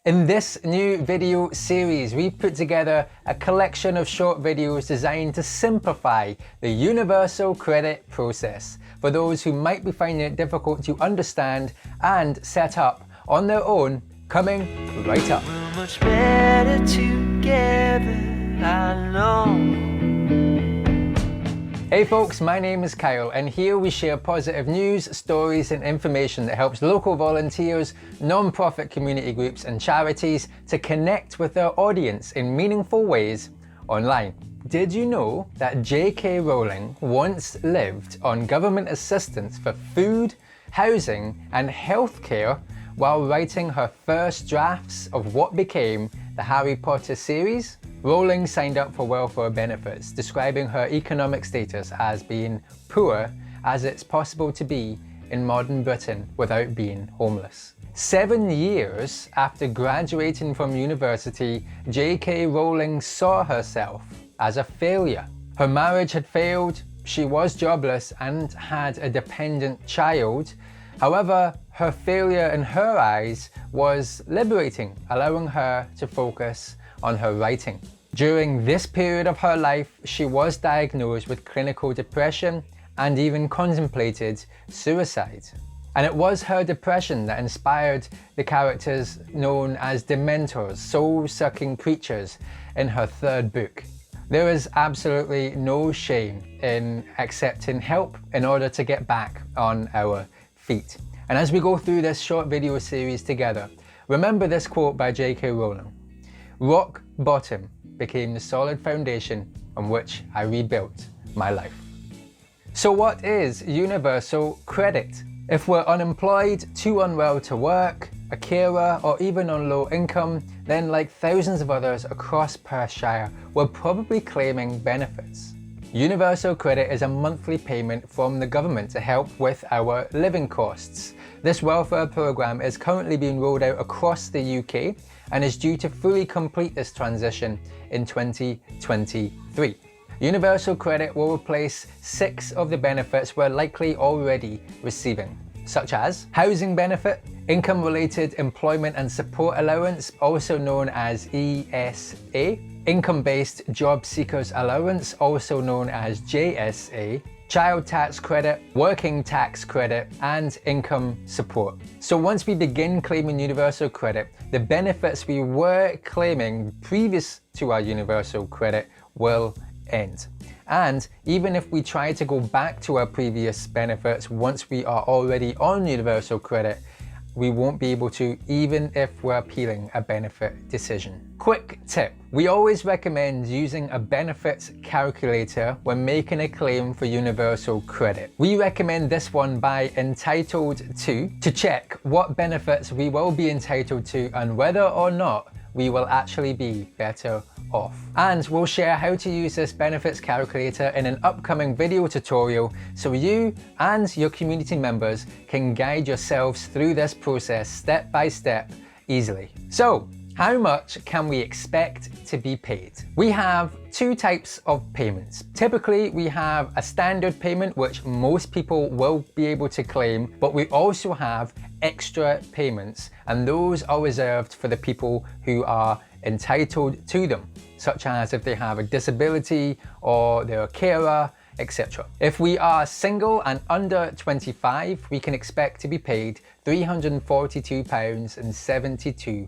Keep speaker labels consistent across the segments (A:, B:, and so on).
A: In this new video series, we've put together a collection of short videos designed to simplify the universal credit process for those who might be finding it difficult to understand and set up on their own, coming right up.
B: We're much better together, I know.
A: Hey folks, my name is Kyle, and here we share positive news, stories and information that helps local volunteers, non-profit community groups and charities to connect with their audience in meaningful ways online. Did you know that J.K. Rowling once lived on government assistance for food, housing and healthcare while writing her first drafts of what became the Harry Potter series? Rowling signed up for welfare benefits, describing her economic status as being poor as it's possible to be in modern Britain without being homeless. 7 years after graduating from university, J.K. Rowling saw herself as a failure. Her marriage had failed, she was jobless and had a dependent child. However, her failure in her eyes was liberating, allowing her to focus on her writing. During this period of her life, she was diagnosed with clinical depression and even contemplated suicide. And it was her depression that inspired the characters known as Dementors, soul-sucking creatures, in her third book. There is absolutely no shame in accepting help in order to get back on our feet. And as we go through this short video series together, remember this quote by J.K. Rowling: "Rock bottom became the solid foundation on which I rebuilt my life." So what is universal credit? If we're unemployed, too unwell to work, a carer, or even on low income, then like thousands of others across Perthshire, we're probably claiming benefits. Universal credit is a monthly payment from the government to help with our living costs. This welfare programme is currently being rolled out across the UK and is due to fully complete this transition in 2023. Universal credit will replace 6 of the benefits we're likely already receiving, such as housing benefit, income-related employment and support allowance, also known as ESA, income-based job seekers allowance, also known as JSA, child tax credit, working tax credit, and income support. So once we begin claiming universal credit, the benefits we were claiming previous to our universal credit will end. And even if we try to go back to our previous benefits once we are already on universal credit, we won't be able to, even if we're appealing a benefit decision. Quick tip: we always recommend using a benefits calculator when making a claim for universal credit. We recommend this one by entitled to check what benefits we will be entitled to and whether or not we will actually be better off. And we'll share how to use this benefits calculator in an upcoming video tutorial so you and your community members can guide yourselves through this process step by step easily. So, how much can we expect to be paid? We have 2 types of payments. Typically, we have a standard payment, which most people will be able to claim, but we also have extra payments, and those are reserved for the people who are entitled to them, such as if they have a disability or they're a carer, etc. If we are single and under 25, we can expect to be paid £342.72.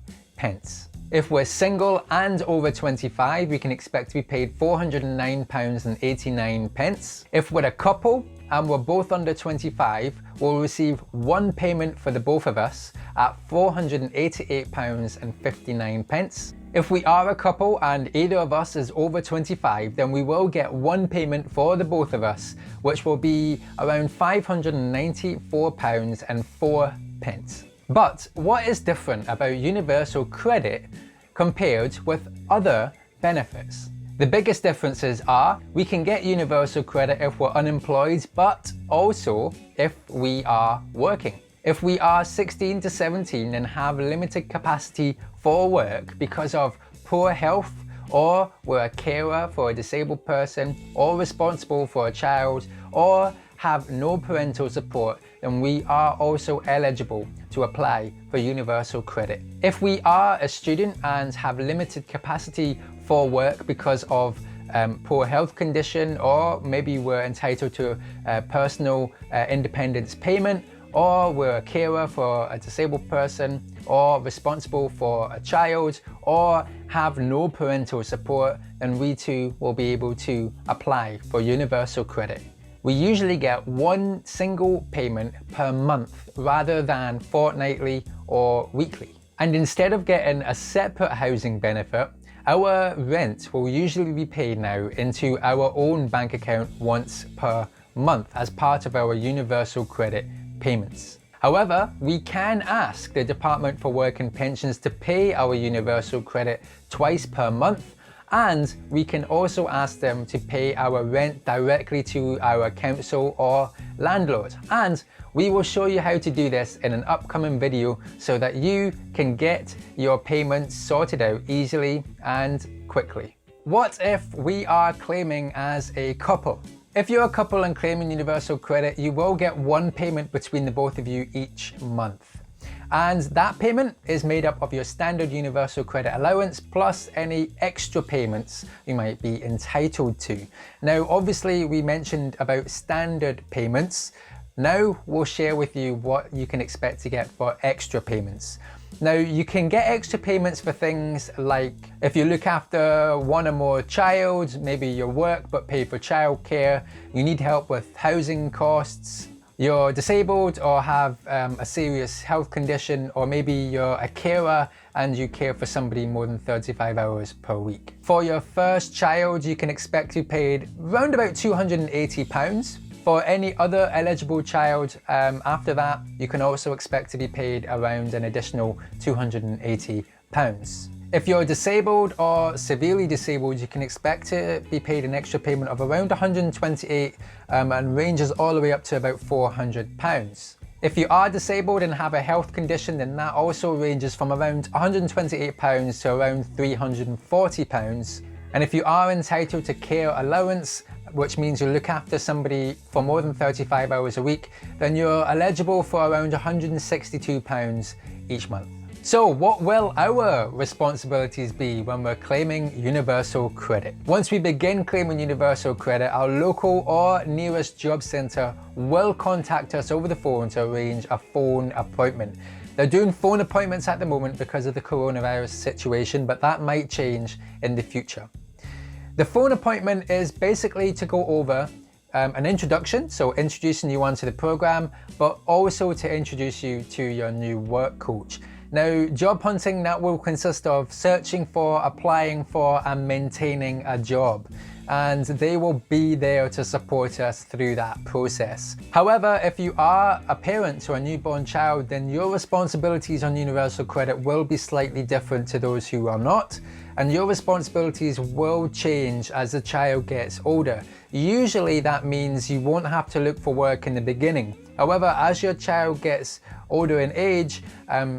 A: If we're single and over 25, we can expect to be paid £409.89. If we're a couple and we're both under 25, we'll receive one payment for the both of us at £488.59. If we are a couple and either of us is over 25, then we will get one payment for the both of us, which will be around £594.04. But what is different about universal credit compared with other benefits? The biggest differences are we can get universal credit if we're unemployed, but also if we are working. If we are 16 to 17 and have limited capacity for work because of poor health, or we're a carer for a disabled person, or responsible for a child, or have no parental support, then we are also eligible to apply for universal credit. If we are a student and have limited capacity for work because of poor health condition, or maybe we're entitled to personal independence payment, or we're a carer for a disabled person, or responsible for a child, or have no parental support, then we too will be able to apply for universal credit. We usually get one single payment per month rather than fortnightly or weekly. And instead of getting a separate housing benefit, our rent will usually be paid now into our own bank account once per month as part of our universal credit payments. However, we can ask the Department for Work and Pensions to pay our universal credit twice per month, and we can also ask them to pay our rent directly to our council or landlord. And we will show you how to do this in an upcoming video so that you can get your payments sorted out easily and quickly. What if we are claiming as a couple? If you're a couple and claiming universal credit, you will get one payment between the both of you each month. And that payment is made up of your standard universal credit allowance plus any extra payments you might be entitled to. Now, obviously, we mentioned about standard payments. Now we'll share with you what you can expect to get for extra payments. Now, you can get extra payments for things like if you look after one or more child, maybe your work but pay for childcare, you need help with housing costs, you're disabled or have a serious health condition, or maybe you're a carer and you care for somebody more than 35 hours per week. For your first child, you can expect to be paid around about £280. For any other eligible child after that, you can also expect to be paid around an additional £280. If you're disabled or severely disabled, you can expect to be paid an extra payment of around £128 and ranges all the way up to about £400. If you are disabled and have a health condition, then that also ranges from around £128 to around £340. And if you are entitled to care allowance, which means you look after somebody for more than 35 hours a week, then you're eligible for around £162 each month. So what will our responsibilities be when we're claiming universal credit? Once we begin claiming universal credit, our local or nearest job centre will contact us over the phone to arrange a phone appointment. They're doing phone appointments at the moment because of the coronavirus situation, but that might change in the future. The phone appointment is basically to go over an introduction, so introducing you onto the program, but also to introduce you to your new work coach. Now, job hunting, that will consist of searching for, applying for, and maintaining a job. And they will be there to support us through that process. However, if you are a parent to a newborn child, then your responsibilities on universal credit will be slightly different to those who are not. And your responsibilities will change as the child gets older. Usually that means you won't have to look for work in the beginning. However, as your child gets older in age,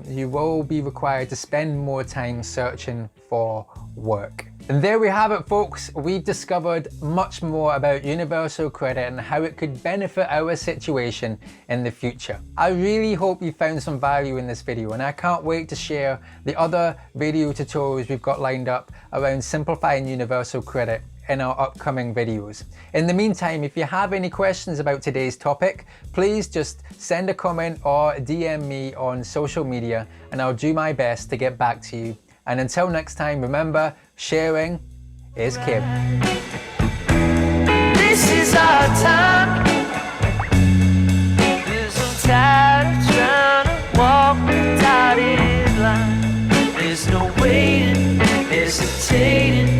A: you will be required to spend more time searching for work. And there we have it, folks. We've discovered much more about universal credit and how it could benefit our situation in the future. I really hope you found some value in this video, and I can't wait to share the other video tutorials we've got lined up around simplifying universal credit in our upcoming videos. In the meantime, if you have any questions about today's topic, please just send a comment or DM me on social media and I'll do my best to get back to you. And until next time, remember, sharing is caring.
B: This is our time. Cause I'm tired of trying to walk the dotted line. There's no waiting, hesitating.